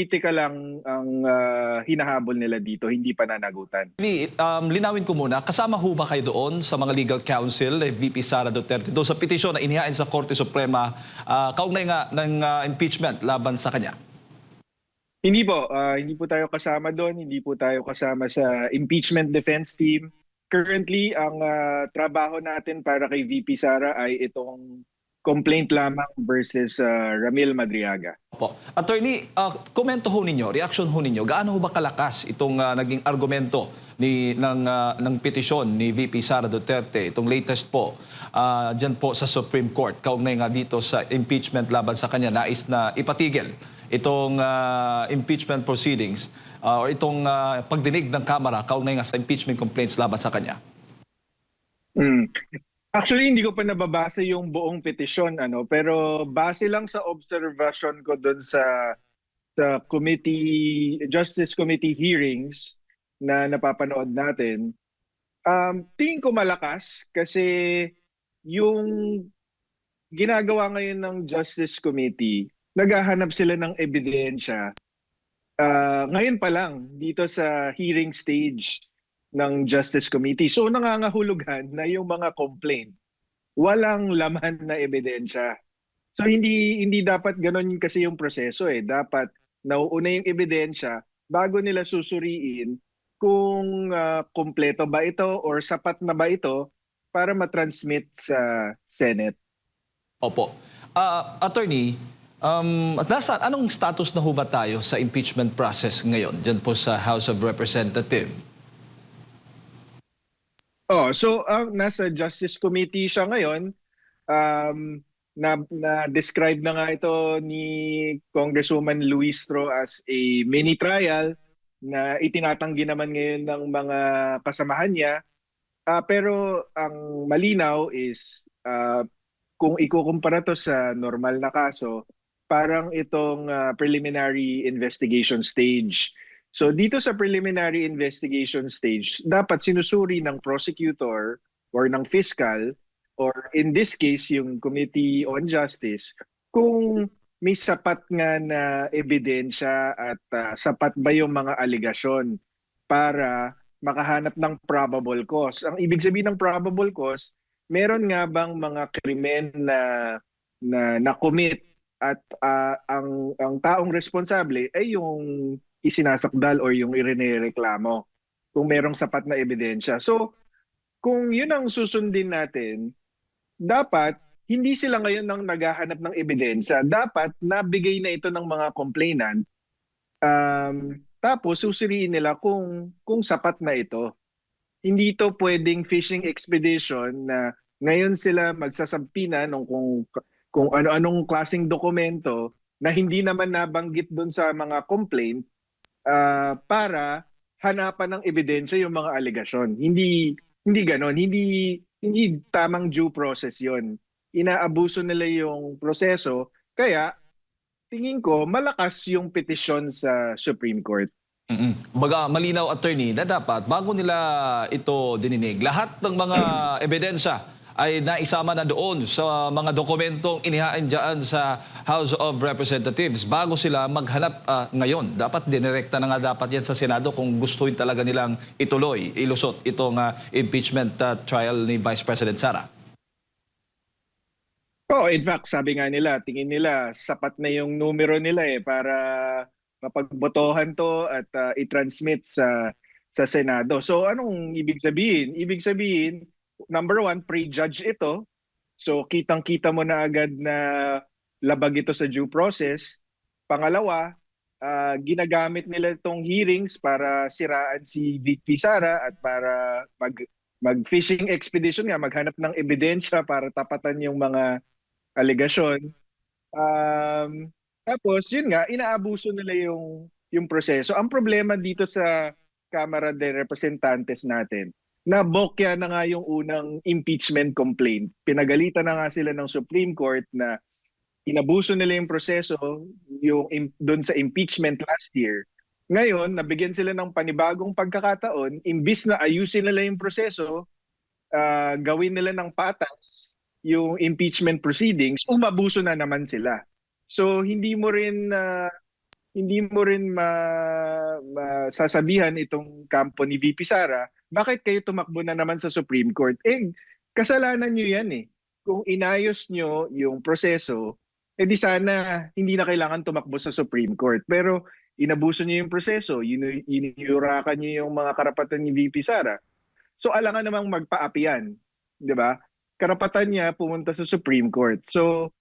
politika lang ang hinahabol nila dito, hindi pananagutan. Linawin ko muna, kasama ho ba kayo doon sa mga legal counsel, VP Sara Duterte, doon sa petisyon na inihain sa Korte Suprema kaugnay nga ng impeachment laban sa kanya? Hindi po tayo kasama doon, hindi po tayo kasama sa impeachment defense team. Currently, ang trabaho natin para kay VP Sara ay itong complaint lamang versus Ramil Madriaga. Opo. Attorney, komento ho ninyo, reaction ho ninyo, gaano ho ba kalakas itong naging argumento ng petisyon ni VP Sara Duterte, itong latest po, dyan po sa Supreme Court, kaugnay nga dito sa impeachment laban sa kanya, nais na ipatigil itong impeachment proceedings or itong pagdinig ng Kamara kaugnay nga sa impeachment complaints laban sa kanya? Actually, hindi ko pa nababasa yung buong petisyon, pero base lang sa observation ko doon sa Justice Committee hearings na napapanood natin, tingin ko malakas kasi yung ginagawa ngayon ng Justice Committee, naghahanap sila ng ebidensya. Ngayon pa lang, dito sa hearing stage ng Justice Committee. So nangangahulugan na yung mga complaint, walang laman na ebidensya. So hindi dapat ganoon kasi yung proseso eh. Dapat nauuna yung ebidensya bago nila susuriin kung kompleto ba ito or sapat na ba ito para matransmit sa Senate. Opo. Attorney, anong status na ho ba tayo sa impeachment process ngayon dyan po sa House of Representatives? Nasa Justice Committee siya ngayon. Na-describe na nga ito ni Congresswoman Luistro as a mini trial na itinatanggi naman ngayon ng mga kasamahan niya. Pero ang malinaw is kung ikukumpara to sa normal na kaso, parang itong preliminary investigation stage. So dito sa preliminary investigation stage, dapat sinusuri ng prosecutor or ng fiscal or in this case yung Committee on Justice kung may sapat nga na ebidensya at sapat ba yung mga aligasyon para makahanap ng probable cause. Ang ibig sabihin ng probable cause, meron nga bang mga krimen na commit at ang taong responsable ay yung isinasakdal o yung irinereklamo kung merong sapat na ebidensya. So, kung yun ang susundin natin, dapat hindi sila ngayon nang naghahanap ng ebidensya. Dapat nabigay na ito ng mga complainant. Tapos susuriin nila kung sapat na ito. Hindi ito pwedeng fishing expedition na ngayon sila magsasampina kung ano-anong klaseng dokumento na hindi naman nabanggit doon sa mga complaint para hanapan ng ebidensya yung mga alegasyon. Hindi ganon. Hindi tamang due process yon. Inaabuso nila yung proseso. Kaya tingin ko malakas yung petisyon sa Supreme Court. Baga malinaw, attorney, na dapat bago nila ito dininig, lahat ng mga ebidensya ay naisama na doon sa mga dokumentong inihain dyan sa House of Representatives bago sila maghanap ngayon. Dapat dinirekta na nga dapat yan sa Senado kung gustuin talaga nilang ilusot itong impeachment trial ni Vice President Sara. In fact, sabi nga nila, tingin nila sapat na yung numero nila para mapagbotohan to at i-transmit sa Senado. So anong ibig sabihin? Ibig sabihin, number one, pre-judge ito. So kitang-kita mo na agad na labag ito sa due process. Pangalawa, ginagamit nila itong hearings para siraan si VP Sara at para mag-fishing expedition nga, maghanap ng ebidensya para tapatan yung mga alegasyon. Tapos yun nga, inaabuso nila yung proseso. Ang problema dito sa Kamara de Representantes natin, nabokya na nga yung unang impeachment complaint. Pinagalitan na nga sila ng Supreme Court na inabuso nila yung proseso doon sa impeachment last year. Ngayon, nabigyan sila ng panibagong pagkakataon, imbis na ayusin nila yung proseso, gawin nila ng patas yung impeachment proceedings, umabuso na naman sila. So hindi mo rin hindi mo rin masasabihan itong kampo ni VP Sara, bakit kayo tumakbo na naman sa Supreme Court? Eh, kasalanan nyo yan eh. Kung inayos nyo yung proseso, eh di sana hindi na kailangan tumakbo sa Supreme Court. Pero inabuso nyo yung proseso, iniyurakan nyo yung mga karapatan ni VP Sara. So alangan namang magpaapian, 'di ba? Karapatan niya pumunta sa Supreme Court. So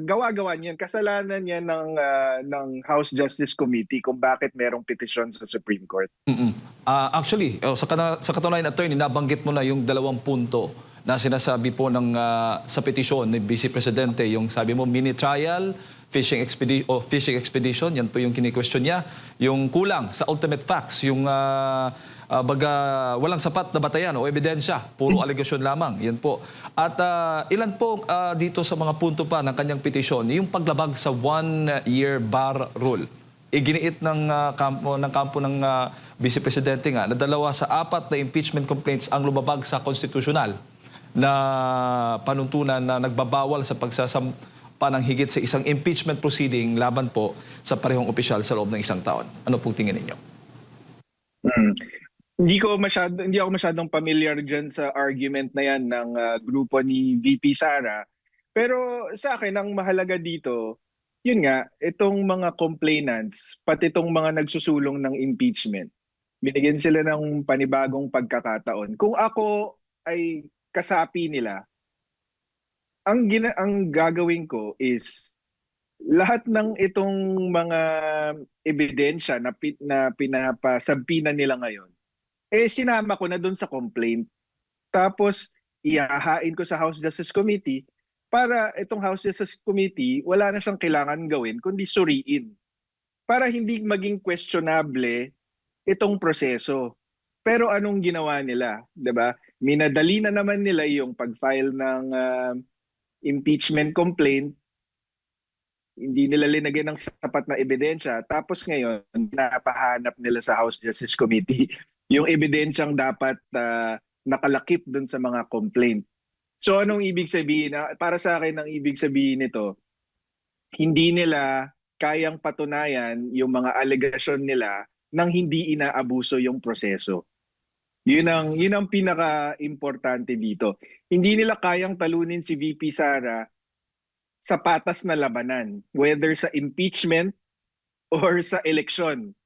gawa-gawa niyan, kasalanan niya ng House Justice Committee kung bakit merong petisyon sa Supreme Court. Mm. Actually, sa katunayan, attorney, nabanggit mo na yung 2 punto na sinasabi po sa petisyon ni Vice Presidente, yung sabi mo mini trial, fishing expedition, yan po yung kini-question niya. Yung kulang sa ultimate facts, yung walang sapat na batayan o ebidensya, puro alegasyon lamang. Yan po. At ilan po dito sa mga punto pa ng kanyang petisyon, yung paglabag sa 1-year bar rule. Iginiit ng kampo ng Vice Presidente nga na 2 sa 4 na impeachment complaints ang lumabag sa konstitusyonal na panuntunan na nagbabawal sa pagsasampa ng higit sa isang impeachment proceeding laban po sa parehong opisyal sa loob ng 1 taon. Ano pong tingin ninyo? Hindi ako masyadong familiar diyan sa argument na 'yan ng grupo ni VP Sara. Pero sa akin ang mahalaga dito, yun nga, itong mga complainants, pati itong mga nagsusulong ng impeachment, binigyan sila ng panibagong pagkakataon. Kung ako ay kasapi nila, ang gagawin ko is lahat ng itong mga ebidensya na pinapasabpina nila ngayon, eh sinama ko na doon sa complaint. Tapos ihahain ko sa House Justice Committee para itong House Justice Committee wala na siyang kailangan gawin kundi suriin para hindi maging questionable itong proseso. Pero anong ginawa nila, 'di ba? Minadali na naman nila yung pag-file ng impeachment complaint. Hindi nila linagyan ng sapat na ebidensya. Tapos ngayon, napahanap nila sa House Justice Committee yung ebidensyang dapat nakalakip dun sa mga complaint. So anong ibig sabihin? Para sa akin, ang ibig sabihin nito, hindi nila kayang patunayan yung mga alegasyon nila nang hindi inaabuso yung proseso. Yun ang pinaka-importante dito. Hindi nila kayang talunin si VP Sara sa patas na labanan, whether sa impeachment or sa eleksyon.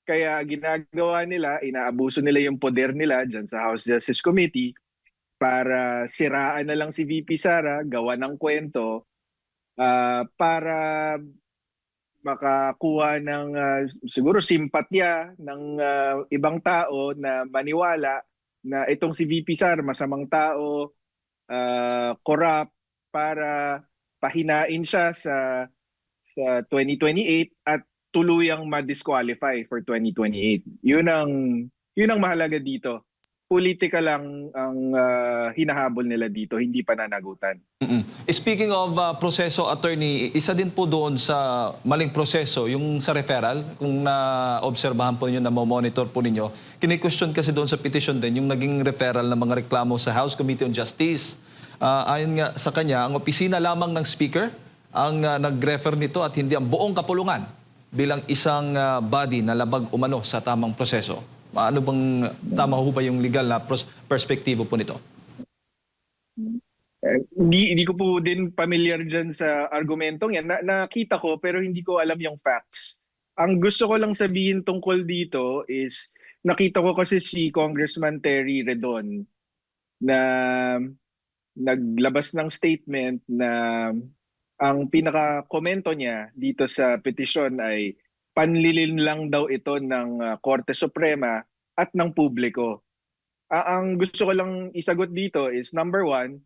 Kaya ginagawa nila, inaabuso nila yung poder nila dyan sa House Justice Committee para siraan na lang si VP Sara, gawa ng kwento, para makakuha ng siguro simpatya ng ibang tao na maniwala na itong si VP Sara masamang tao, corrupt, para pahinain siya sa 2028 at tuluyang ma-disqualify for 2028. Yun ang mahalaga dito. Politika lang ang hinahabol nila dito, hindi pananagutan. Speaking of proseso, attorney, isa din po doon sa maling proseso, yung sa referral, kung na-obserbahan po ninyo, na-monitor po ninyo, kini-question kasi doon sa petition din, yung naging referral ng mga reklamo sa House Committee on Justice. Ayon nga sa kanya, ang opisina lamang ng Speaker ang nag-refer nito at hindi ang buong kapulungan bilang isang body na labag umano sa tamang proseso. Ano bang tama ho ba yung legal na perspektibo po nito? Hindi ko po din familiar dyan sa argumentong yan. Nakita ko pero hindi ko alam yung facts. Ang gusto ko lang sabihin tungkol dito is nakita ko kasi si Congressman Terry Redon na naglabas ng statement na ang pinaka-komento niya dito sa petisyon ay panlilin lang daw ito ng Korte Suprema at ng publiko. Ang gusto ko lang isagot dito is number 1,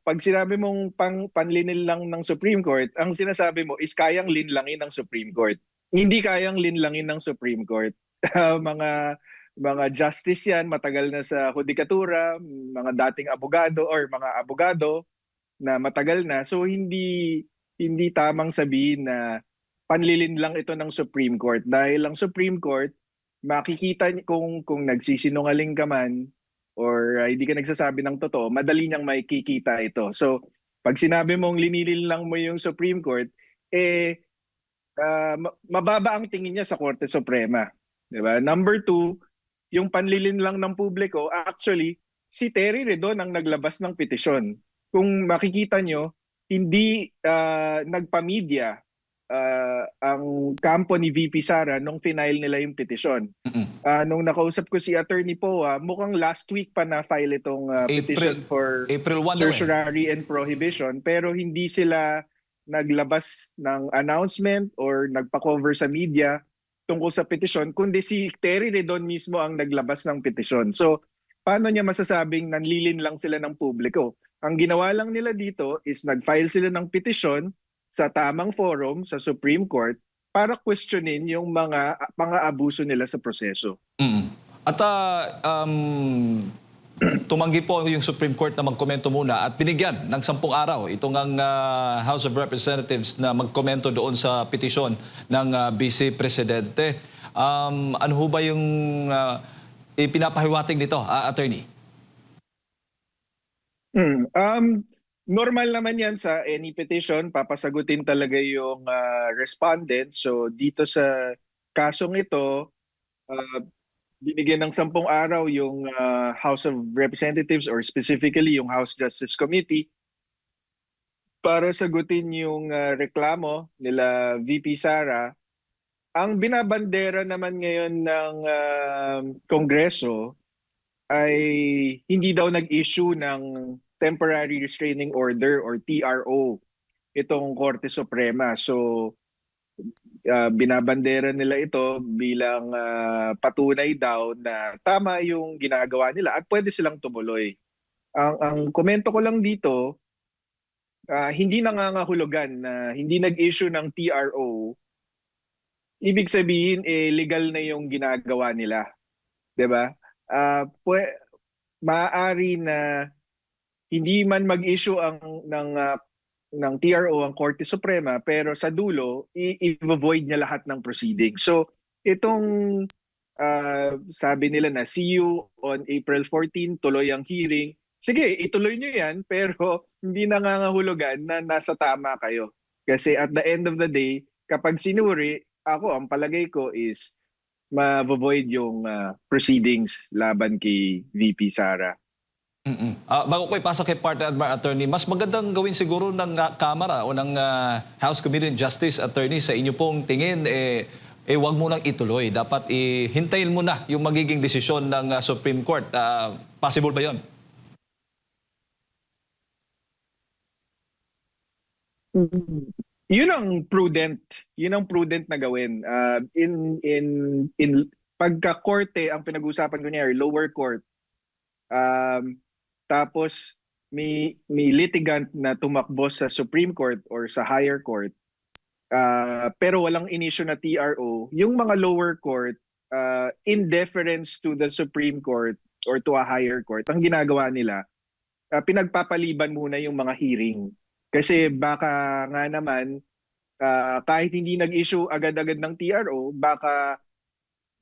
pag sinabi mong panlinil lang ng Supreme Court, ang sinasabi mo is kayang linlangin ng Supreme Court. Hindi kayang linlangin ng Supreme Court. mga justice yan, matagal na sa hudikatura, mga dating abogado or mga abogado na matagal na. So hindi tamang sabihin na panlilin lang ito ng Supreme Court. Dahil ang Supreme Court, makikita kung nagsisinungaling ka man or hindi ka nagsasabi ng totoo, madali niyang makikita ito. So pag sinabi mong linilin lang mo yung Supreme Court, eh mababa ang tingin niya sa Korte Suprema. 'Di ba? Number two, yung panlilin lang ng publiko, actually, si Terry Redon ang naglabas ng petisyon. Kung makikita nyo, hindi nagpa-media ang kampo ni VP Sara nung final nila yung petisyon. Nung nakausap ko si Attorney Poa, mukhang last week pa na-file itong petition for April 1 certiorari and prohibition, pero hindi sila naglabas ng announcement or nagpa-cover sa media tungkol sa petisyon, kundi si Terry Redon mismo ang naglabas ng petisyon. So, paano niya masasabing nanlilin lang sila ng publiko? Ang ginawa lang nila dito is nag-file sila ng petisyon sa tamang forum, sa Supreme Court, para questionin yung mga pang-aabuso nila sa proseso. At tumanggi po yung Supreme Court na magkomento muna at binigyan ng 10 araw itong ang House of Representatives na magkomento doon sa petisyon ng Vice Presidente. Ano ho ba yung ipinapahiwatig nito, Attorney? Normal naman yan sa any petition, papasagutin talaga yung respondent. So dito sa kasong ito, binigyan ng 10 araw yung House of Representatives or specifically yung House Justice Committee para sagutin yung reklamo nila VP Sara. Ang binabandera naman ngayon ng Kongreso ay hindi daw nag-issue ng Temporary Restraining Order or TRO itong Korte Suprema. So binabandera nila ito bilang patunay daw na tama yung ginagawa nila at pwede silang tumuloy. Ang komento ko lang dito, hindi nangangahulugan na hindi nag-issue ng TRO, ibig sabihin legal na yung ginagawa nila. 'Di ba? Maaari na hindi man mag-issue ng TRO ang Korte Suprema, pero sa dulo i-void niya lahat ng proceedings. So itong sabi nila na see you on April 14, tuloy ang hearing. Sige, ituloy niyo yan, pero hindi nangangahulugan na nasa tama kayo. Kasi at the end of the day, kapag sinuri, ang palagay ko is ma-void yung proceedings laban kay VP Sara. Bago ko ipasa kay partner attorney, mas magandang gawin siguro ng Kamara o ng House Committee on Justice, attorney, sa inyo pong tingin, wag mo nang ituloy. Dapat hintayin mo na yung magiging desisyon ng Supreme Court. Possible ba yon? Yun ang prudent na gawin. In pagka-korte, ang pinag-uusapan ko niya, lower court, tapos may litigant na tumakbo sa Supreme Court or sa higher court, pero walang inisyu na TRO, yung mga lower court, in deference to the Supreme Court or to a higher court, ang ginagawa nila, pinagpapaliban muna yung mga hearing. Kasi baka nga naman, kahit hindi nag-issue agad-agad ng TRO, baka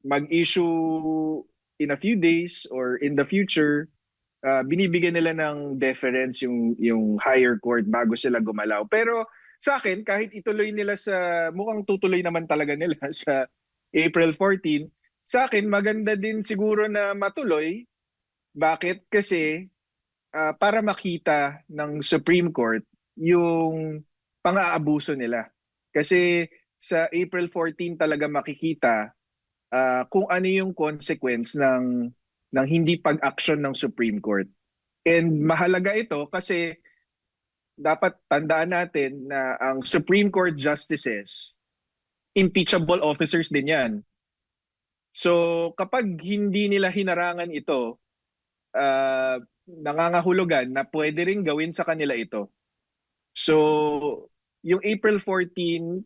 mag-issue in a few days or in the future, binibigyan nila ng deference yung higher court bago sila gumalaw. Pero sa akin, kahit ituloy nila mukhang tutuloy naman talaga nila sa April 14, sa akin maganda din siguro na matuloy. Bakit? Kasi para makita ng Supreme Court yung pang-aabuso nila. Kasi sa April 14 talaga makikita kung ano yung consequence ng hindi pag-action ng Supreme Court. And mahalaga ito kasi dapat tandaan natin na ang Supreme Court justices, impeachable officers din yan. So kapag hindi nila hinarangan ito, nangangahulugan na pwede rin gawin sa kanila ito. So yung April 14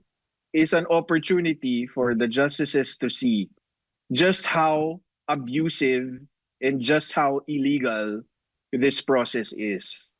is an opportunity for the justices to see just how abusive and just how illegal this process is.